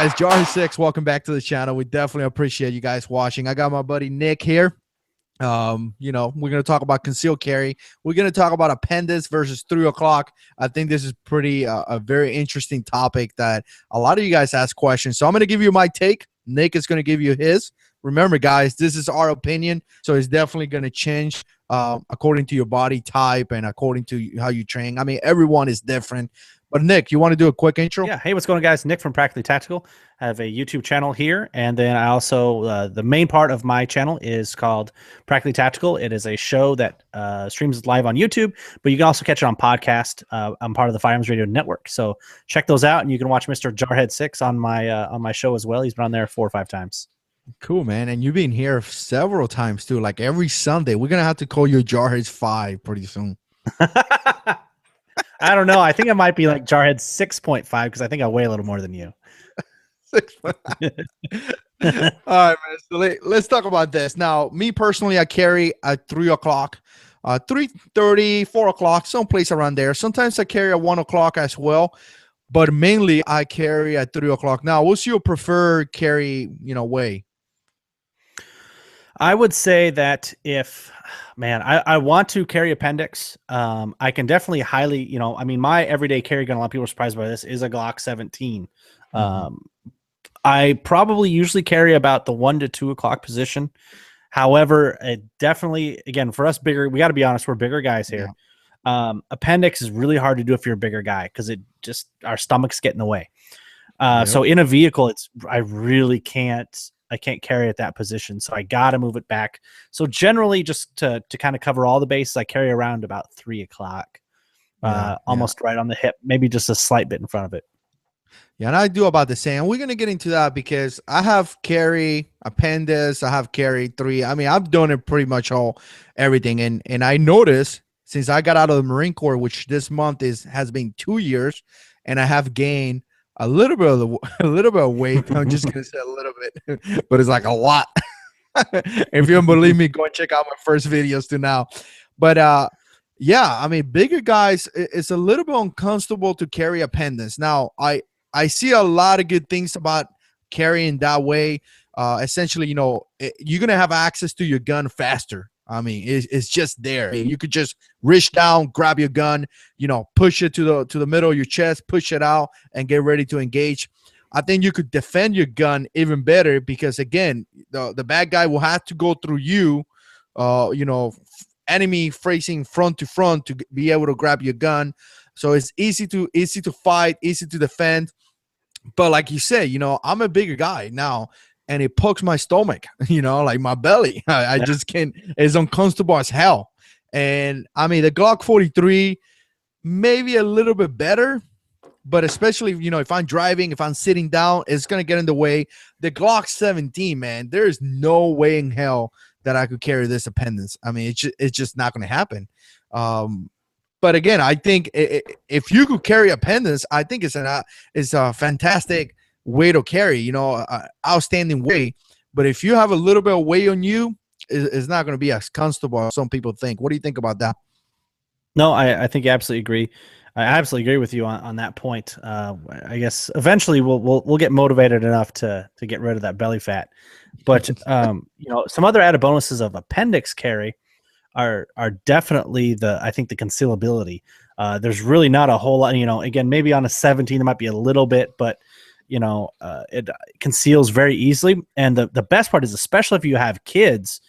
guys, JH6, welcome back to the channel. We definitely appreciate you guys watching. I got my buddy Nick here. We're going to talk about concealed carry. We're going to talk about Appendix versus 3 o'clock. I think this is pretty a very interesting topic that a lot of you guys ask questions. So I'm going to give you my take. Nick is going to give you his. Remember, guys, this is our opinion, so it's definitely going to change according to your body type and according to how you train. I mean, everyone is different. But Nick, you want to do a quick intro? Yeah. Hey, what's going on, guys? Nick from Practically Tactical. I have a YouTube channel here, and then I also the main part of my channel is called Practically Tactical. It is a show that streams live on YouTube, but you can also catch it on podcast. I'm part of the Firearms Radio Network, so check those out, and you can watch Mr. JH6 on my show as well. He's been on there 4 or 5 times. Cool, man. And you've been here several times too. Like every Sunday, we're gonna have to call you Jarhead5 pretty soon. I don't know. I think it might be like Jarhead 6.5 because I think I weigh a little more than you. 6.5. All right, man. So let's talk about this. Now, me personally, I carry at 3 o'clock, 3:30, 4 o'clock, someplace around there. Sometimes I carry at 1 o'clock as well, but mainly I carry at 3 o'clock. Now, what's your preferred carry, way? I would say that if, man, I want to carry Appendix. I can definitely highly, I mean, my everyday carry gun, a lot of people are surprised by this, is a Glock 17. I probably usually carry about the 1 to 2 o'clock position. However, it definitely, again, for us bigger, we got to be honest, we're bigger guys here. Yeah. Appendix is really hard to do if you're a bigger guy because it just, our stomachs get in the way. So in a vehicle, I really can't. I can't carry at that position, so I gotta move it back. So generally, just to kind of cover all the bases, I carry around about 3 o'clock, almost right on the hip, maybe just a slight bit in front of it. Yeah, and I do about the same. We're gonna get into that because I have carry Appendix, I have carry 3. I mean, I've done it pretty much everything, and I noticed since I got out of the Marine Corps, which this month has been 2 years, and I have gained a little bit of weight. I'm just gonna say a little bit, but it's like a lot. If you don't believe me, go and check out my first videos to now. But yeah, I mean, bigger guys, it's a little bit uncomfortable to carry Appendix. Now, I see a lot of good things about carrying that way. Essentially, you're gonna have access to your gun faster. I mean, it's just there. I mean, you could just reach down, grab your gun, push it to the middle of your chest, push it out, and get ready to engage. I think you could defend your gun even better because, again, the bad guy will have to go through you, enemy facing front to front to be able to grab your gun. So it's easy to fight, easy to defend. But like you say, I'm a bigger guy now, and it pokes my stomach, like my belly. I just can't. It's uncomfortable as hell. And I mean, the Glock 43, maybe a little bit better, but especially, if I'm driving, if I'm sitting down, it's going to get in the way. The Glock 17, man, there is no way in hell that I could carry this Appendix. I mean, it's just not going to happen. But again, I think if you could carry Appendix, I think it's a fantastic way to carry, outstanding way. But if you have a little bit of weight on you, it's not going to be as comfortable as some people think. What do you think about that? No, I think you absolutely agree. I absolutely agree with you on that point. I guess eventually we'll get motivated enough to get rid of that belly fat. But some other added bonuses of Appendix carry are definitely I think the concealability. There's really not a whole lot. Again, maybe on a 17 there might be a little bit, but it conceals very easily. And the best part is, especially if you have kids,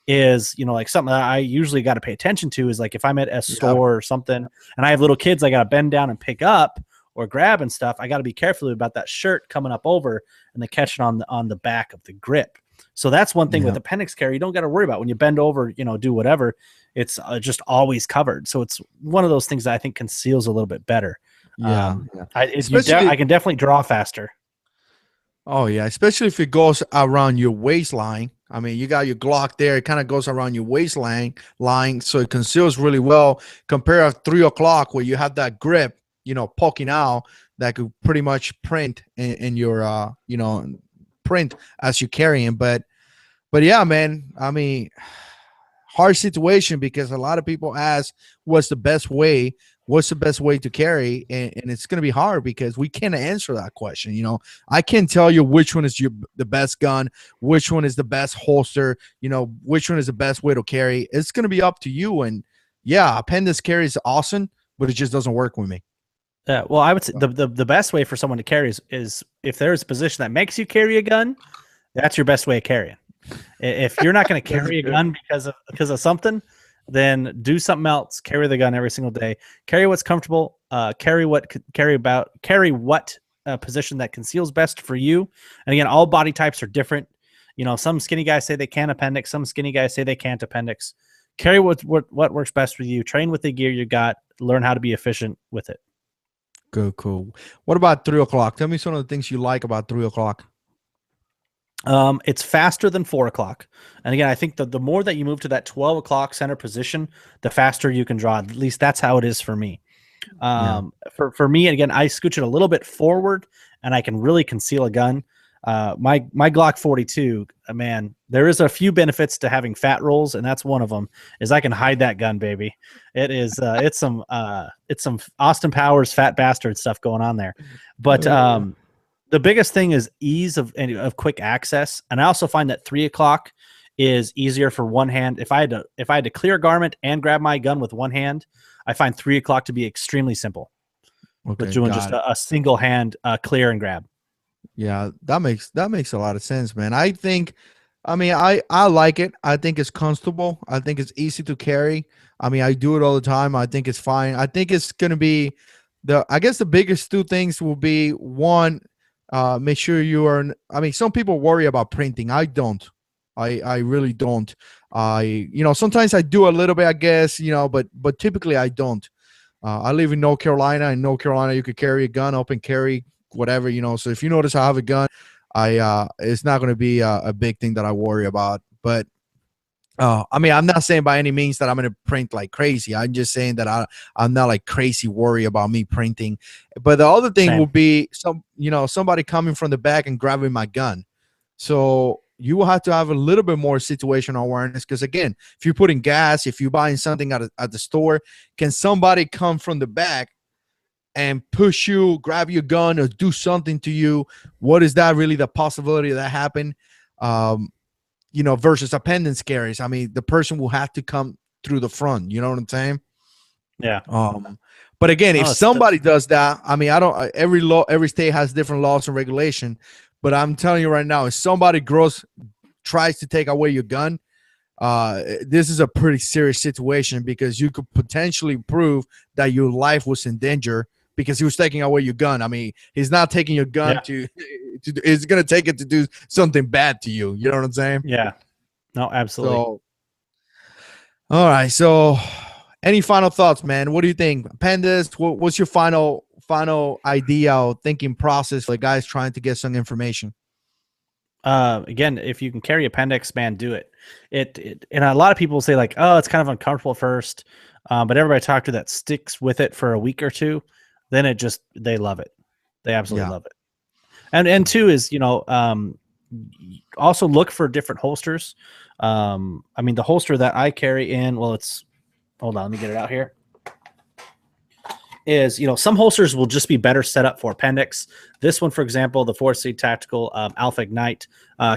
is like something that I usually got to pay attention to is like if I'm at a store or something and I have little kids I got to bend down and pick up or grab and stuff, I got to be careful about that shirt coming up over and they catch it on the back of the grip. So that's one thing with Appendix carry you don't got to worry about when you bend over, do whatever. It's just always covered. So it's one of those things that I think conceals a little bit better. I can definitely draw faster. Oh yeah, especially if it goes around your waistline. I mean, you got your Glock there; it kind of goes around your waistline, so it conceals really well. Compared to 3 o'clock, where you have that grip, poking out, that could pretty much print in your, print as you're carrying. But yeah, man. I mean, hard situation because a lot of people ask, "What's the best way?" what's the best way to carry, and it's going to be hard because we can't answer that question. I can't tell you which one is the best gun, which one is the best holster, which one is the best way to carry. It's going to be up to you. And yeah, Appendix carry is awesome, but it just doesn't work with me. Well, I would say the best way for someone to carry is if there's a position that makes you carry a gun, that's your best way of carrying. If you're not going to carry a gun because of something, then do something else. Carry the gun every single day. Carry what's comfortable. Carry what position that conceals best for you. And again, all body types are different. Some skinny guys say they can appendix. Some skinny guys say they can't appendix. Carry what works best for you. Train with the gear you got. Learn how to be efficient with it. Good, cool. What about 3 o'clock? Tell me some of the things you like about 3 o'clock. It's faster than 4 o'clock. And again, I think the more that you move to that 12 o'clock center position, the faster you can draw. At least that's how it is for me. For me, again, I scooch it a little bit forward and I can really conceal a gun. My Glock 42, man, there is a few benefits to having fat rolls, and that's one of them is I can hide that gun, baby. It is, it's some Austin Powers fat bastard stuff going on there. But, the biggest thing is ease of quick access. And I also find that 3 o'clock is easier for one hand. If I had to clear a garment and grab my gun with one hand, I find 3 o'clock to be extremely simple. Okay, but doing just a single hand clear and grab. Yeah, that makes a lot of sense, man. I like it. I think it's comfortable. I think it's easy to carry. I do it all the time. I think it's fine. I think it's going to be I guess the biggest two things will be one, make sure you are, some people worry about printing. I don't. I really don't. Sometimes I do a little bit, I guess, but typically I don't. I live in North Carolina. In North Carolina, you could carry a gun, open carry, whatever, so if you notice I have a gun, it's not going to be a big thing that I worry about. But I'm not saying by any means that I'm going to print like crazy. I'm just saying that I'm not like crazy worry about me printing. But the other thing will be somebody coming from the back and grabbing my gun. So you will have to have a little bit more situational awareness, because again, if you're putting gas, if you're buying something at the store, can somebody come from the back and push you, grab your gun, or do something to you? What is that really the possibility that happen? Versus appendix carries. The person will have to come through the front. You know what I'm saying? Yeah. But again, if somebody does that, I don't. Every state has different laws and regulation. But I'm telling you right now, if somebody tries to take away your gun, this is a pretty serious situation, because you could potentially prove that your life was in danger because he was taking away your gun. He's not taking your gun to he's going to take it to do something bad to you. You know what I'm saying? Yeah. No, absolutely. So, all right. So any final thoughts, man? What do you think? Appendix, what's your final idea or thinking process for the guys trying to get some information? Again, if you can carry appendix, man, do it. And a lot of people say like, oh, it's kind of uncomfortable at first. But everybody I talk to that sticks with it for a week or two, then they love it. They absolutely love it. And two is, also look for different holsters. The holster that I carry in, hold on, let me get it out here. Is, some holsters will just be better set up for appendix. This one, for example, the 4C Tactical Alpha Ignite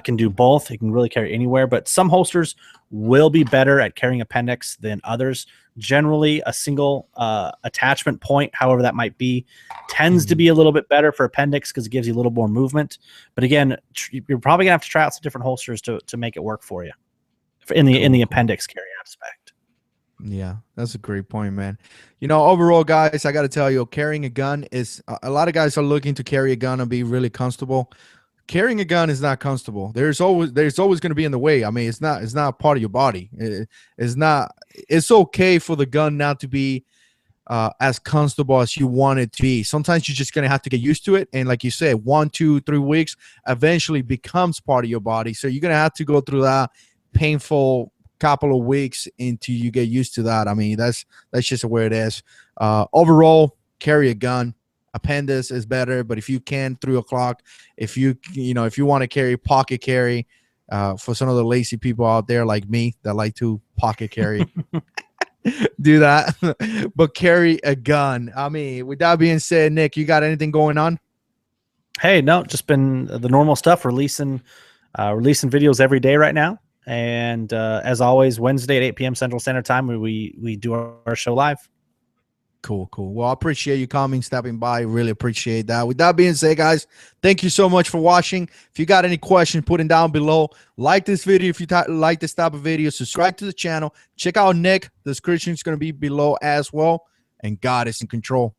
can do both. It can really carry anywhere, but some holsters will be better at carrying appendix than others. Generally, a single attachment point, however that might be, tends to be a little bit better for appendix because it gives you a little more movement. But again, you're probably gonna have to try out some different holsters to make it work for you in the appendix carry aspect. Yeah, that's a great point, man. Overall, guys, I got to tell you, carrying a gun is a lot of guys are looking to carry a gun and be really comfortable. Carrying a gun is not comfortable. There's always going to be in the way. It's not part of your body. It's okay for the gun not to be as comfortable as you want it to be. Sometimes you're just going to have to get used to it. And like you said, 1, 2, 3 weeks eventually becomes part of your body. So you're going to have to go through that painful couple of weeks until you get used to that. That's just where it is. Overall, carry a gun. Appendix is better, but if you can, 3 o'clock. If you want to carry, pocket carry. For some of the lazy people out there like me that like to pocket carry. do that, but carry a gun. I mean, with that being said, Nick, you got anything going on? Hey, no, just been the normal stuff, releasing videos every day right now. And as always, Wednesday at 8 p.m. Central Standard Time, we do our show live. Cool. Well, I appreciate you coming, stopping by. Really appreciate that. With that being said, guys, thank you so much for watching. If you got any questions, put them down below. Like this video if you like this type of video. Subscribe to the channel. Check out Nick. The description is going to be below as well. And God is in control.